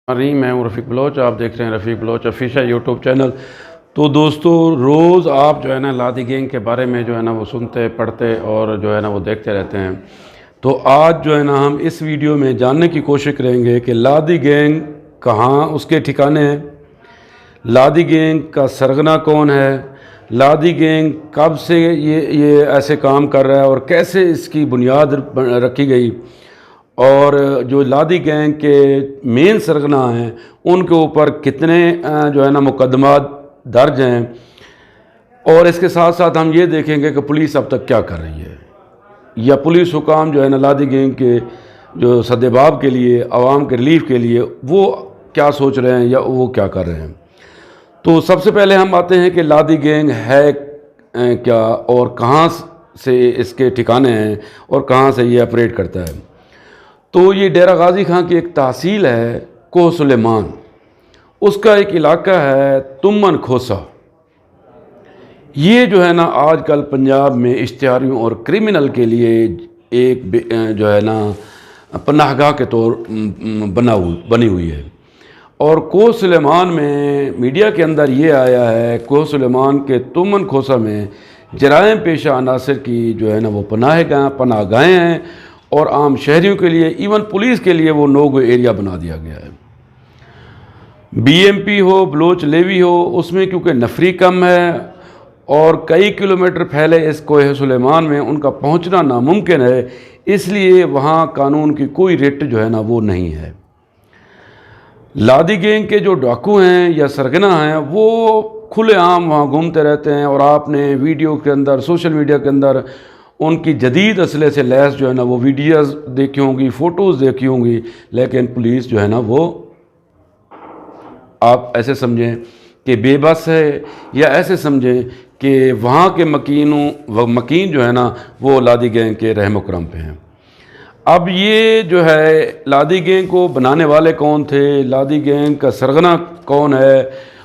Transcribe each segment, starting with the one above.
میں ہوں رفیق بلوچ، آپ دیکھ رہے ہیں رفیق بلوچ آفیشیل یوٹیوب چینل۔ تو دوستو، روز آپ جو ہے نا لادی گینگ کے بارے میں جو ہے نا وہ سنتے پڑھتے اور جو ہے نا وہ دیکھتے رہتے ہیں۔ تو آج جو ہے نا ہم اس ویڈیو میں جاننے کی کوشش کریں گے کہ لادی گینگ کہاں اس کے ٹھکانے ہیں، لادی گینگ کا سرغنہ کون ہے، لادی گینگ کب سے یہ ایسے کام کر رہا ہے اور کیسے اس کی بنیاد رکھی گئی، اور جو لادی گینگ کے مین سرغنہ ہیں ان کے اوپر کتنے جو ہے نا مقدمات درج ہیں، اور اس کے ساتھ ساتھ ہم یہ دیکھیں گے کہ پولیس اب تک کیا کر رہی ہے، یا پولیس حکام جو ہے نا لادی گینگ کے جو سدباب کے لیے، عوام کے ریلیف کے لیے وہ کیا سوچ رہے ہیں یا وہ کیا کر رہے ہیں۔ تو سب سے پہلے ہم آتے ہیں کہ لادی گینگ ہے کیا اور کہاں سے اس کے ٹھکانے ہیں اور کہاں سے یہ آپریٹ کرتا ہے۔ تو یہ ڈیرہ غازی خان کی ایک تحصیل ہے کوہ سلیمان، اس کا ایک علاقہ ہے تمن کھوسہ۔ یہ جو ہے نا آج کل پنجاب میں اشتہاریوں اور کرمنل کے لیے ایک جو ہے نا پناہ گاہ کے طور بنی ہوئی ہے، اور کوہ سلیمان میں میڈیا کے اندر یہ آیا ہے کوہ سلیمان کے تمن کھوسہ میں جرائم پیشہ عناصر کی جو ہے نا وہ پناہ گاہیں ہیں، اور عام شہریوں کے لیے، ایون پولیس کے لیے وہ نو گو ایریا بنا دیا گیا ہے۔ بی ایم پی ہو، بلوچ لیوی ہو، اس میں کیونکہ نفری کم ہے اور کئی کلومیٹر پھیلے اس کوہ سلیمان میں ان کا پہنچنا ناممکن ہے، اس لیے وہاں قانون کی کوئی رٹ جو ہے نا وہ نہیں ہے۔ لادی گینگ کے جو ڈاکو ہیں یا سرغنہ ہیں وہ کھلے عام وہاں گھومتے رہتے ہیں، اور آپ نے ویڈیو کے اندر، سوشل میڈیا کے اندر ان کی جدید اسلحے سے لیس جو ہے نا وہ ویڈیوز دیکھی ہوں گی، فوٹوز دیکھی ہوں گی، لیکن پولیس جو ہے نا وہ آپ ایسے سمجھیں کہ بے بس ہے، یا ایسے سمجھیں کہ وہاں کے مکین جو ہے نا وہ لادی گینگ کے رحم و کرم پہ ہیں۔ اب یہ جو ہے لادی گینگ کو بنانے والے کون تھے، لادی گینگ کا سرغنہ کون ہے،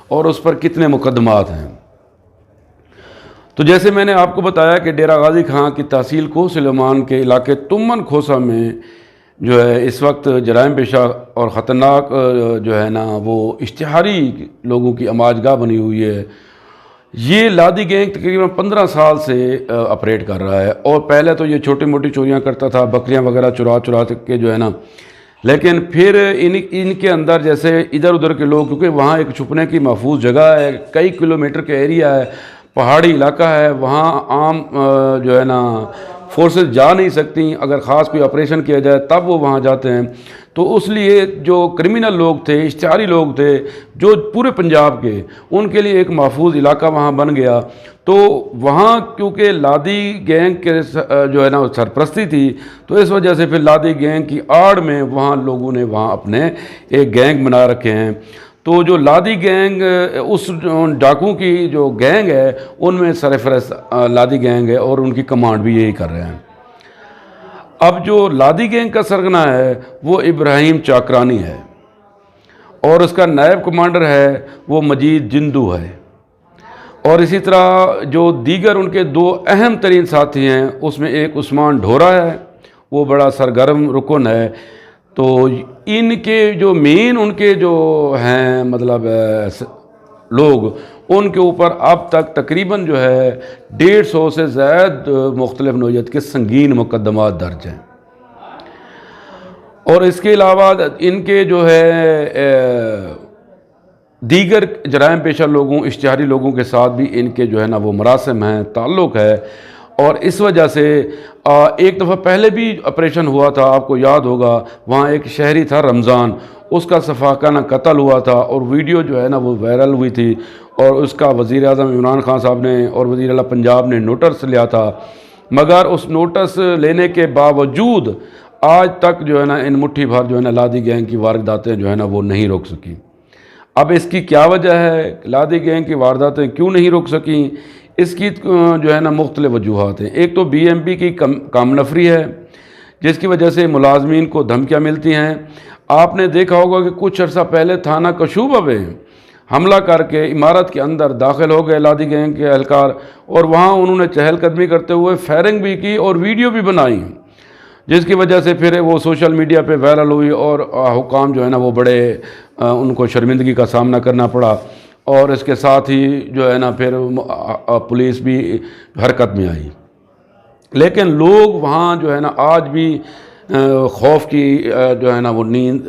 اور اس پر کتنے مقدمات ہیں۔ تو جیسے میں نے آپ کو بتایا کہ ڈیرہ غازی خان کی تحصیل کوہ سلیمان کے علاقے تمن کھوسہ میں جو ہے اس وقت جرائم پیشہ اور خطرناک جو ہے نا وہ اشتہاری لوگوں کی آماج گاہ بنی ہوئی ہے۔ یہ لادی گینگ تقریباً 15 سال سے آپریٹ کر رہا ہے، اور پہلے تو یہ چھوٹی موٹی چوریاں کرتا تھا، بکریاں وغیرہ چرا کے جو ہے نا، لیکن پھر ان کے اندر جیسے ادھر ادھر کے لوگ، کیونکہ وہاں ایک چھپنے کی محفوظ جگہ ہے، کئی کلومیٹر کے ایریا ہے، پہاڑی علاقہ ہے، وہاں عام جو ہے نا فورسز جا نہیں سکتی، اگر خاص کوئی آپریشن کیا جائے تب وہ وہاں جاتے ہیں۔ تو اس لیے جو کرمنل لوگ تھے، اشتہاری لوگ تھے جو پورے پنجاب کے، ان کے لیے ایک محفوظ علاقہ وہاں بن گیا۔ تو وہاں کیونکہ لادی گینگ کے جو ہے نا سرپرستی تھی، تو اس وجہ سے پھر لادی گینگ کی آڑ میں وہاں لوگوں نے وہاں اپنے ایک گینگ بنا رکھے ہیں۔ تو جو لادی گینگ، اس ڈاکو کی جو گینگ ہے ان میں سرفرست لادی گینگ ہے، اور ان کی کمانڈ بھی یہی کر رہے ہیں۔ اب جو لادی گینگ کا سرغنہ ہے وہ ابراہیم چاکرانی ہے، اور اس کا نائب کمانڈر ہے وہ مجید جندو ہے، اور اسی طرح جو دیگر ان کے 2 اہم ترین ساتھی ہیں اس میں ایک عثمان ڈھورا ہے، وہ بڑا سرگرم رکن ہے۔ تو ان کے جو مین ان کے جو ہیں مطلب لوگ، ان کے اوپر اب تک تقریباً جو ہے 150 سے زائد مختلف نوعیت کے سنگین مقدمات درج ہیں، اور اس کے علاوہ ان کے جو ہے دیگر جرائم پیشہ لوگوں، اشتہاری لوگوں کے ساتھ بھی ان کے جو ہے نا وہ مراسم ہیں، تعلق ہے، اور اس وجہ سے ایک دفعہ پہلے بھی آپریشن ہوا تھا، آپ کو یاد ہوگا، وہاں ایک شہری تھا رمضان، اس کا شفاقانہ قتل ہوا تھا، اور ویڈیو جو ہے نا وہ وائرل ہوئی تھی، اور اس کا وزیر اعظم عمران خان صاحب نے اور وزیر اعلیٰ پنجاب نے نوٹس لیا تھا، مگر اس نوٹس لینے کے باوجود آج تک جو ہے نا ان مٹھی بھر جو ہے نا لادی گینگ کی وارداتیں جو ہے نا وہ نہیں روک سکیں۔ اب اس کی کیا وجہ ہے، لادی گینگ کی وارداتیں کیوں نہیں روک سکیں؟ اس کی جو ہے نا مختلف وجوہات ہیں۔ ایک تو بی ایم پی کی کم نفری ہے، جس کی وجہ سے ملازمین کو دھمکیاں ملتی ہیں۔ آپ نے دیکھا ہوگا کہ کچھ عرصہ پہلے تھانہ کشوبہ پہ حملہ کر کے عمارت کے اندر داخل ہو گئے لادی گینگ کے اہلکار، اور وہاں انہوں نے چہل قدمی کرتے ہوئے فائرنگ بھی کی اور ویڈیو بھی بنائی، جس کی وجہ سے پھر وہ سوشل میڈیا پہ وائرل ہوئی اور حکام جو ہے نا وہ بڑے ان کو شرمندگی کا سامنا کرنا پڑا، اور اس کے ساتھ ہی جو ہے نا پھر پولیس بھی حرکت میں آئی۔ لیکن لوگ وہاں جو ہے نا آج بھی خوف کی جو ہے نا وہ نیند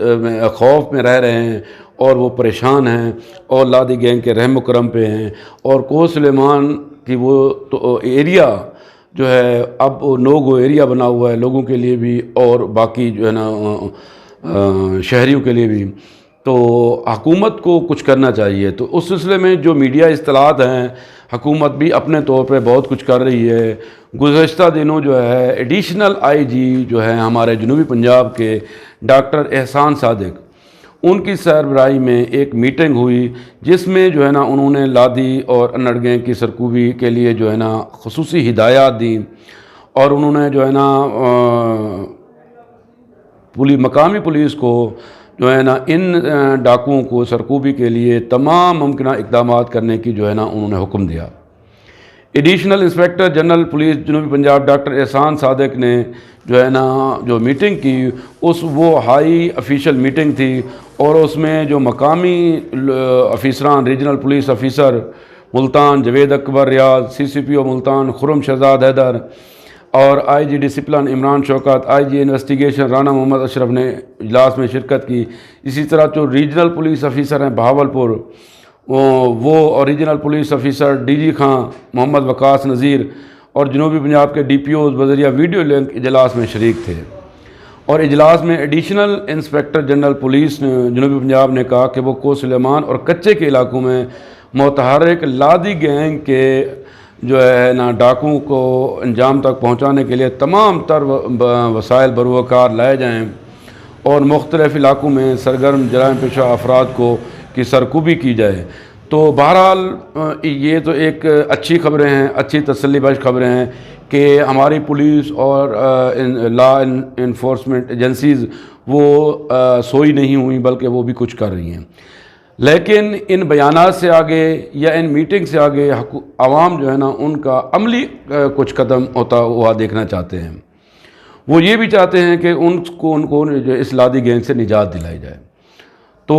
خوف میں رہ رہے ہیں، اور وہ پریشان ہیں، اور لادی گینگ کے رحم و کرم پہ ہیں، اور کوہ سلیمان کی وہ تو ایریا جو ہے اب نو گو ایریا بنا ہوا ہے لوگوں کے لیے بھی اور باقی جو ہے نا شہریوں کے لیے بھی۔ تو حکومت کو کچھ کرنا چاہیے۔ تو اس سلسلے میں جو میڈیا اطلاعات ہیں، حکومت بھی اپنے طور پہ بہت کچھ کر رہی ہے۔ گزشتہ دنوں جو ہے ایڈیشنل آئی جی جو ہے ہمارے جنوبی پنجاب کے ڈاکٹر احسان صادق، ان کی سربراہی میں ایک میٹنگ ہوئی، جس میں جو ہے نا انہوں نے لادی اور انڑ گینگ کی سرکوبی کے لیے جو ہے نا خصوصی ہدایات دیں، اور انہوں نے جو ہے نا مقامی پولیس کو جو ہے نا ان ڈاکوؤں کو سرکوبی کے لیے تمام ممکنہ اقدامات کرنے کی جو ہے نا انہوں نے حکم دیا۔ ایڈیشنل انسپیکٹر جنرل پولیس جنوبی پنجاب ڈاکٹر احسان صادق نے جو ہے نا جو میٹنگ کی، وہ ہائی افیشل میٹنگ تھی، اور اس میں جو مقامی افیسران، regional police officer Multan Javed Akbar Riaz, C C P O Multan Khurram Shahzad Haider, اور I G discipline Imran Shaukat, I G investigation Rana Muhammad Ashraf نے اجلاس میں شرکت کی۔ اسی طرح جو ریجنل پولیس افیسر ہیں بہاولپور، وہ اور regional police officer D G Khan Muhammad Waqas Nazir اور جنوبی پنجاب کے ڈی پی اوز بذریعہ ویڈیو لنک اجلاس میں شریک تھے۔ اور اجلاس میں ایڈیشنل انسپیکٹر جنرل پولیس جنوبی پنجاب نے کہا کہ وہ کوہ سلیمان اور کچے کے علاقوں میں متحرک لادی گینگ کے جو ہے نا ڈاکوؤں کو انجام تک پہنچانے کے لیے تمام تر وسائل بروکار لائے جائیں، اور مختلف علاقوں میں سرگرم جرائم پیشہ افراد کی سرکوبی کی جائے۔ تو بہرحال یہ تو ایک اچھی خبریں ہیں، اچھی تسلی بخش خبریں ہیں کہ ہماری پولیس اور لا انفورسمنٹ ایجنسیز وہ سوئی نہیں ہوئیں، بلکہ وہ بھی کچھ کر رہی ہیں۔ لیکن ان بیانات سے آگے یا ان میٹنگ سے آگے عوام جو ہے نا ان کا عملی کچھ قدم ہوتا ہوا دیکھنا چاہتے ہیں۔ وہ یہ بھی چاہتے ہیں کہ ان کو جو اس لادی گینگ سے نجات دلائی جائے۔ تو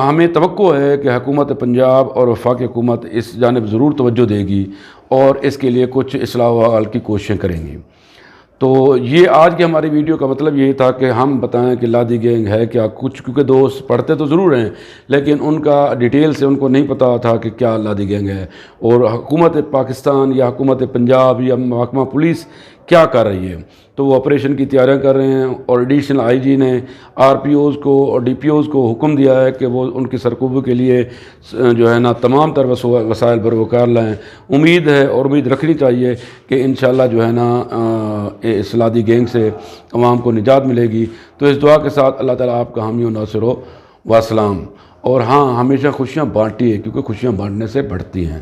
ہمیں توقع ہے کہ حکومت پنجاب اور وفاقی حکومت اس جانب ضرور توجہ دے گی اور اس کے لیے کچھ اصلاح و حل کی کوششیں کریں گی۔ تو یہ آج کی ہماری ویڈیو کا مطلب یہی تھا کہ ہم بتائیں کہ لادی گینگ ہے کیا کچھ، کیونکہ دوست پڑھتے تو ضرور ہیں لیکن ان کا ڈیٹیل سے ان کو نہیں پتہ تھا کہ کیا لادی گینگ ہے، اور حکومت پاکستان یا حکومت پنجاب یا محکمہ پولیس کیا کر رہی ہے۔ تو وہ آپریشن کی تیاریاں کر رہے ہیں، اور ایڈیشنل آئی جی نے آر پی اوز کو اور ڈی پی اوز کو حکم دیا ہے کہ وہ ان کی سرکوبی کے لیے جو ہے نا تمام تر وسائل بروکار لائیں۔ امید ہے اور امید رکھنی چاہیے کہ انشاءاللہ جو ہے نا اس لادی گینگ سے عوام کو نجات ملے گی۔ تو اس دعا کے ساتھ اللہ تعالیٰ آپ کا حامی و ناصر ہو، وسلام۔ اور ہاں، ہمیشہ خوشیاں بانٹی ہے، کیونکہ خوشیاں بانٹنے سے بڑھتی ہیں۔